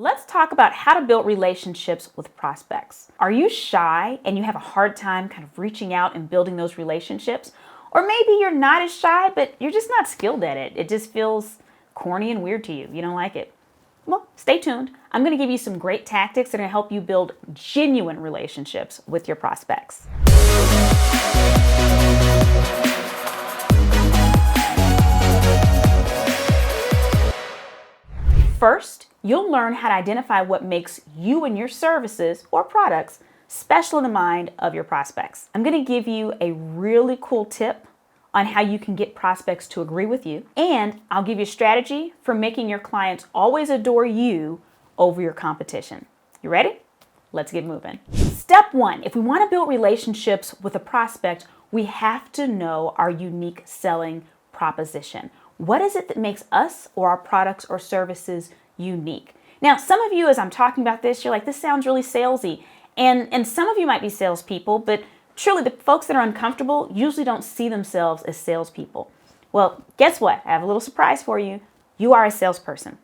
Let's talk about how to build relationships with prospects. Are you shy and you have a hard time kind of reaching out and building those relationships? Or maybe you're not as shy, but you're just not skilled at it. It just feels corny and weird to you. You don't like it. Well, stay tuned. I'm going to give you some great tactics that are going to help you build genuine relationships with your prospects. First, you'll learn how to identify what makes you and your services or products special in the mind of your prospects. I'm going to give you a really cool tip on how you can get prospects to agree with you, and I'll give you a strategy for making your clients always adore you over your competition. You ready? Let's get moving. Step one, if we want to build relationships with a prospect, we have to know our unique selling proposition. What is it that makes us or our products or services unique? Now, some of you, as I'm talking about this, you're like, this sounds really salesy. And some of you might be salespeople, but truly the folks that are uncomfortable usually don't see themselves as salespeople. Well, guess what? I have a little surprise for you. You are a salesperson.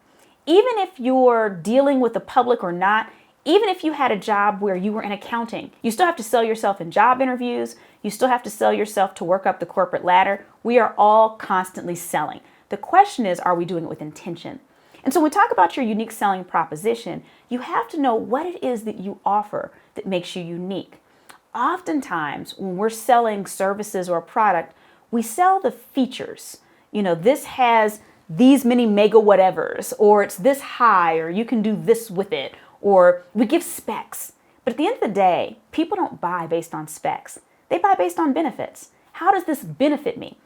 Even if you're dealing with the public or not, even if you had a job where you were in accounting, you still have to sell yourself in job interviews. You still have to sell yourself to work up the corporate ladder. We are all constantly selling. The question is, are we doing it with intention? And so when we talk about your unique selling proposition, you have to know what it is that you offer that makes you unique. Oftentimes, when we're selling services or a product, we sell the features. You know, this has these many mega whatevers, or it's this high, or you can do this with it, or we give specs. But at the end of the day, people don't buy based on specs. They buy based on benefits. How does this benefit me?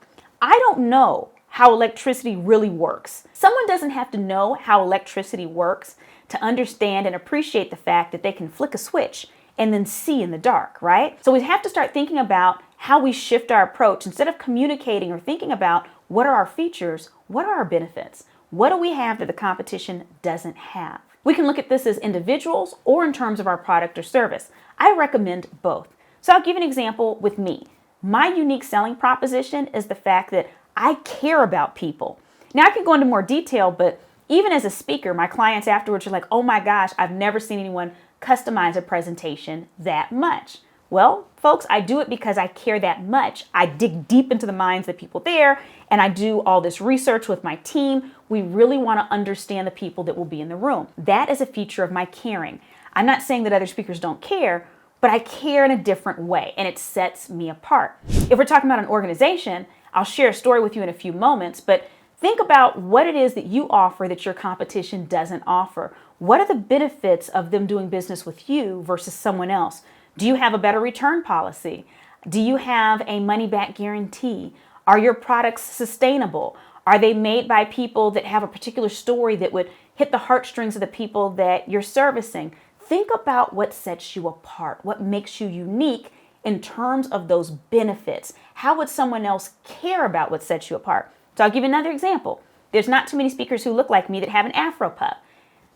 I don't know how electricity really works. Someone doesn't have to know how electricity works to understand and appreciate the fact that they can flick a switch and then see in the dark, right? So we have to start thinking about how we shift our approach. Instead of communicating or thinking about what are our features, what are our benefits? What do we have that the competition doesn't have? We can look at this as individuals or in terms of our product or service. I recommend both. So I'll give an example with me. My unique selling proposition is the fact that I care about people. Now I can go into more detail, but even as a speaker, my clients afterwards are like, oh my gosh, I've never seen anyone customize a presentation that much. Well, folks, I do it because I care that much. I dig deep into the minds of the people there, and I do all this research with my team. We really want to understand the people that will be in the room. That is a feature of my caring. I'm not saying that other speakers don't care, but I care in a different way, and it sets me apart. If we're talking about an organization, I'll share a story with you in a few moments, but think about what it is that you offer that your competition doesn't offer. What are the benefits of them doing business with you versus someone else? Do you have a better return policy? Do you have a money-back guarantee? Are your products sustainable? Are they made by people that have a particular story that would hit the heartstrings of the people that you're servicing? Think about what sets you apart, what makes you unique in terms of those benefits. How would someone else care about what sets you apart? So I'll give you another example. There's not too many speakers who look like me that have an Afro puff.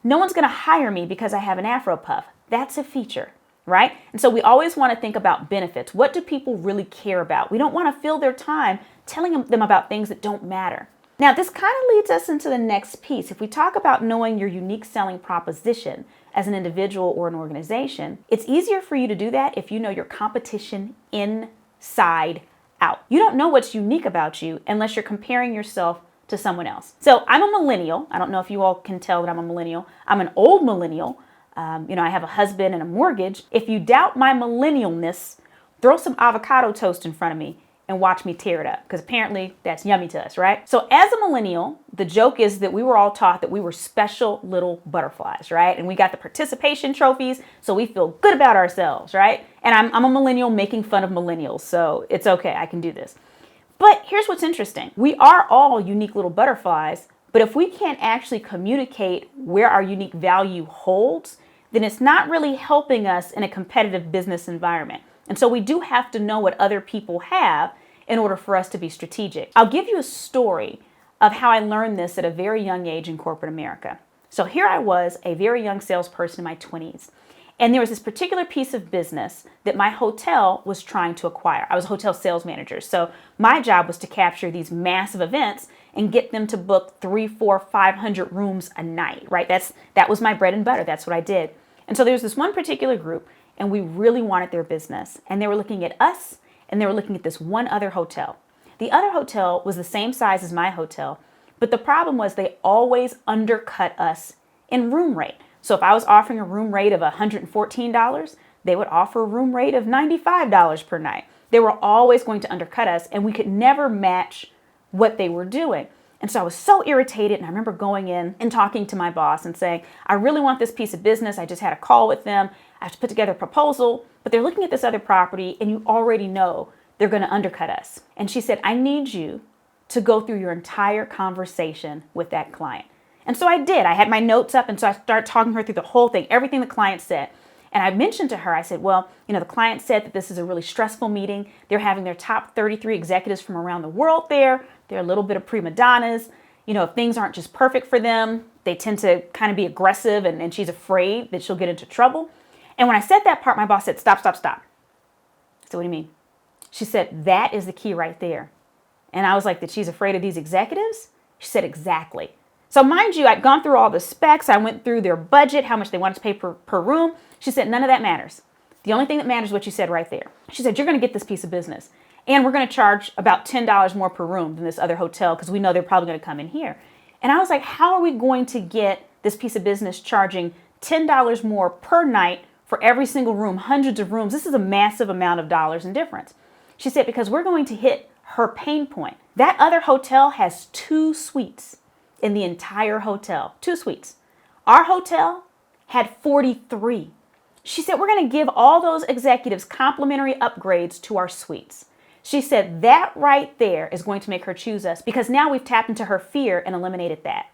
No one's going to hire me because I have an Afro puff. That's a feature, right? And so we always want to think about benefits. What do people really care about? We don't want to fill their time telling them about things that don't matter. Now, this kind of leads us into the next piece. If we talk about knowing your unique selling proposition as an individual or an organization, it's easier for you to do that if you know your competition inside out. You don't know what's unique about you unless you're comparing yourself to someone else. So I'm a millennial. I don't know if you all can tell that I'm a millennial. I'm an old millennial. I have a husband and a mortgage. If you doubt my millennialness, throw some avocado toast in front of me and watch me tear it up, because apparently that's yummy to us, right? So as a millennial, the joke is that we were all taught that we were special little butterflies, right? And we got the participation trophies, so we feel good about ourselves, right? And I'm a millennial making fun of millennials, so it's okay, I can do this. But here's what's interesting. We are all unique little butterflies, but if we can't actually communicate where our unique value holds, then it's not really helping us in a competitive business environment. And so we do have to know what other people have in order for us to be strategic. I'll give you a story of how I learned this at a very young age in corporate America. So here I was, a very young salesperson in my 20s. And there was this particular piece of business that my hotel was trying to acquire. I was a hotel sales manager. So my job was to capture these massive events and get them to book 3, 4, 500 rooms a night, right? That was my bread and butter. That's what I did. And so there was this one particular group, and we really wanted their business. And they were looking at us, and they were looking at this one other hotel. The other hotel was the same size as my hotel, but the problem was they always undercut us in room rate. So if I was offering a room rate of $114, they would offer a room rate of $95 per night. They were always going to undercut us, and we could never match what they were doing. And so I was so irritated, and I remember going in and talking to my boss and saying, I really want this piece of business. I just had a call with them. I have to put together a proposal, but they're looking at this other property, and you already know they're going to undercut us. And she said, I need you to go through your entire conversation with that client. And so I did. I had my notes up, and so I started talking her through the whole thing, everything the client said. And I mentioned to her, I said, well, the client said that this is a really stressful meeting. They're having their top 33 executives from around the world there. They're a little bit of prima donnas. If things aren't just perfect for them, they tend to kind of be aggressive, and she's afraid that she'll get into trouble. And when I said that part, my boss said, stop. I said, what do you mean? She said, that is the key right there. And I was like, that she's afraid of these executives? She said, exactly. So mind you, I'd gone through all the specs. I went through their budget, how much they wanted to pay per room. She said, none of that matters. The only thing that matters is what you said right there. She said, you're going to get this piece of business. And we're going to charge about $10 more per room than this other hotel because we know they're probably going to come in here. And I was like, how are we going to get this piece of business charging $10 more per night for every single room, hundreds of rooms? This is a massive amount of dollars in difference. She said, because we're going to hit her pain point. That other hotel has 2 suites in the entire hotel, 2 suites. Our hotel had 43. She said, we're going to give all those executives complimentary upgrades to our suites. She said that right there is going to make her choose us because now we've tapped into her fear and eliminated that.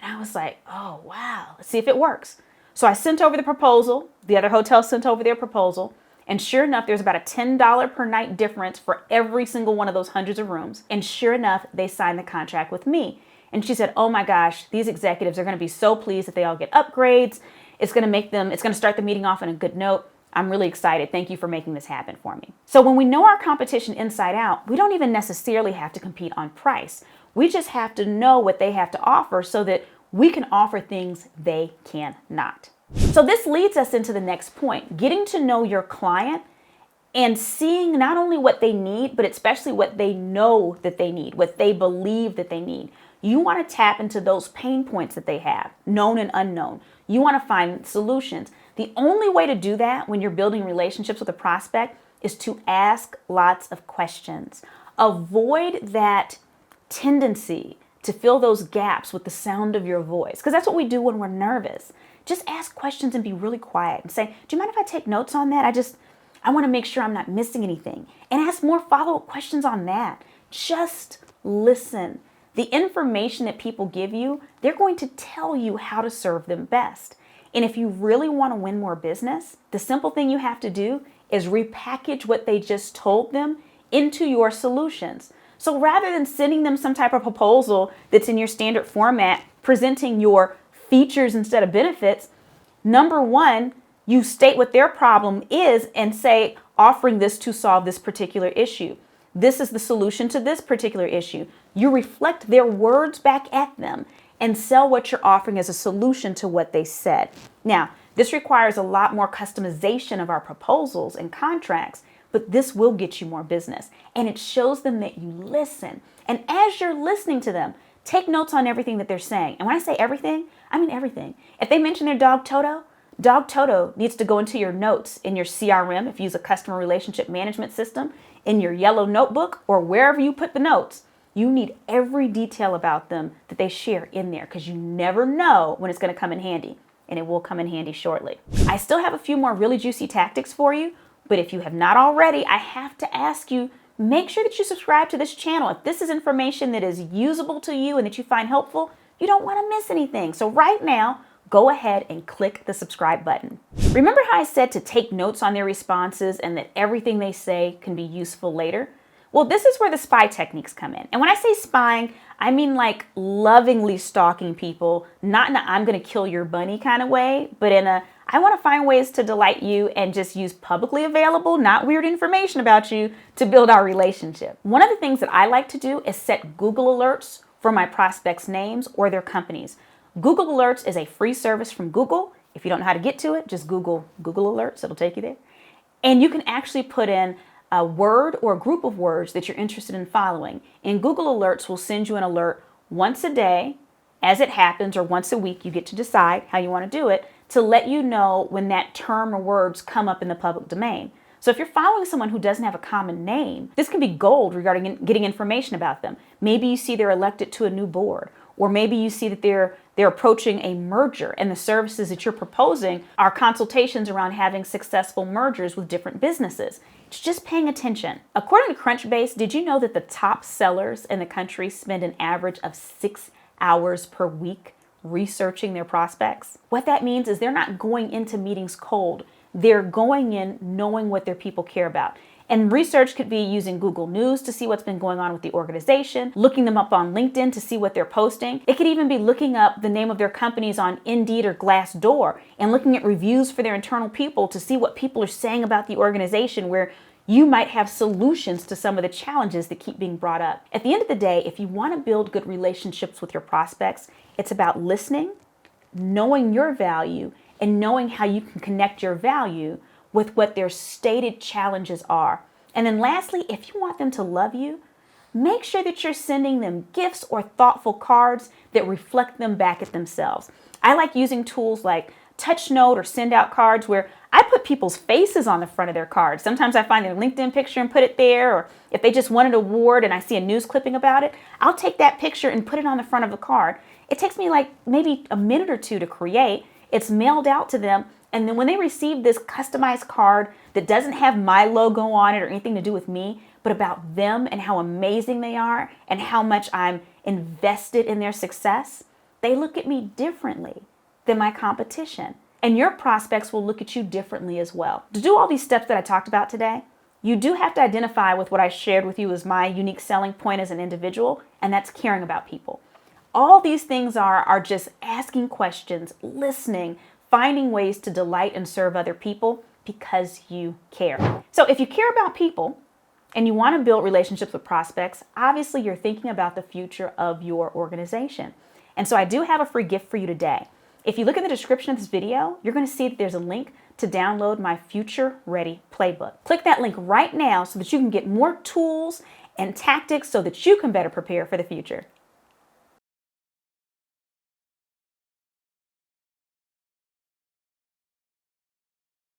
And I was like, oh, wow, let's see if it works. So I sent over the proposal. The other hotel sent over their proposal. And sure enough, there's about a $10 per night difference for every single one of those hundreds of rooms. And sure enough, they signed the contract with me. And she said, oh my gosh, these executives are going to be so pleased that they all get upgrades. It's going to start the meeting off on a good note. I'm really excited. Thank you for making this happen for me. So when we know our competition inside out, we don't even necessarily have to compete on price. We just have to know what they have to offer so that we can offer things they cannot. So this leads us into the next point, getting to know your client and seeing not only what they need, but especially what they know that they need, what they believe that they need. You want to tap into those pain points that they have, known and unknown. You want to find solutions. The only way to do that when you're building relationships with a prospect is to ask lots of questions. Avoid that tendency to fill those gaps with the sound of your voice, because that's what we do when we're nervous. Just ask questions and be really quiet and say, do you mind if I take notes on that? I want to make sure I'm not missing anything. And ask more follow-up questions on that. Just listen. The information that people give you, they're going to tell you how to serve them best. And if you really want to win more business, the simple thing you have to do is repackage what they just told them into your solutions. So rather than sending them some type of proposal that's in your standard format, presenting your features instead of benefits, number one, you state what their problem is and say, offering this to solve this particular issue. This is the solution to this particular issue. You reflect their words back at them and sell what you're offering as a solution to what they said. Now, this requires a lot more customization of our proposals and contracts, but this will get you more business. And it shows them that you listen. And as you're listening to them, take notes on everything that they're saying. And when I say everything, I mean everything. If they mention their dog Toto needs to go into your notes in your CRM, if you use a customer relationship management system, in your yellow notebook, or wherever you put the notes. You need every detail about them that they share in there because you never know when it's going to come in handy, and it will come in handy shortly. I still have a few more really juicy tactics for you, but if you have not already, I have to ask you, make sure that you subscribe to this channel. If this is information that is usable to you and that you find helpful, you don't want to miss anything. So right now, go ahead and click the subscribe button. Remember how I said to take notes on their responses and that everything they say can be useful later? Well, this is where the spy techniques come in. And when I say spying, I mean like lovingly stalking people, not in a I'm going to kill your bunny kind of way, but in a I want to find ways to delight you and just use publicly available, not weird information about you to build our relationship. One of the things that I like to do is set Google alerts for my prospects' names or their companies. Google Alerts is a free service from Google. If you don't know how to get to it, just Google Alerts. It'll take you there. And you can actually put in a word or a group of words that you're interested in following. And Google Alerts will send you an alert once a day as it happens, or once a week. You get to decide how you want to do it, to let you know when that term or words come up in the public domain. So if you're following someone who doesn't have a common name, this can be gold regarding getting information about them. Maybe you see they're elected to a new board, or maybe you see that they're approaching a merger, and the services that you're proposing are consultations around having successful mergers with different businesses. It's just paying attention. According to Crunchbase, did you know that the top sellers in the country spend an average of 6 hours per week researching their prospects? What that means is they're not going into meetings cold. They're going in knowing what their people care about. And research could be using Google News to see what's been going on with the organization, looking them up on LinkedIn to see what they're posting. It could even be looking up the name of their companies on Indeed or Glassdoor and looking at reviews for their internal people to see what people are saying about the organization, where you might have solutions to some of the challenges that keep being brought up. At the end of the day, if you want to build good relationships with your prospects, it's about listening, knowing your value, and knowing how you can connect your value with what their stated challenges are. And then lastly, if you want them to love you, make sure that you're sending them gifts or thoughtful cards that reflect them back at themselves. I like using tools like Touch Note or Send Out cards, where I put people's faces on the front of their cards. Sometimes I find their LinkedIn picture and put it there, or if they just won an award and I see a news clipping about it, I'll take that picture and put it on the front of the card. It takes me like maybe a minute or two to create. It's mailed out to them. And then when they receive this customized card that doesn't have my logo on it or anything to do with me, but about them and how amazing they are and how much I'm invested in their success, they look at me differently than my competition. And your prospects will look at you differently as well. To do all these steps that I talked about today, you do have to identify with what I shared with you as my unique selling point as an individual, and that's caring about people. All these things are just asking questions, listening, finding ways to delight and serve other people because you care. So if you care about people and you want to build relationships with prospects, obviously you're thinking about the future of your organization. And so I do have a free gift for you today. If you look in the description of this video, you're going to see that there's a link to download my Future Ready Playbook. Click that link right now so that you can get more tools and tactics so that you can better prepare for the future.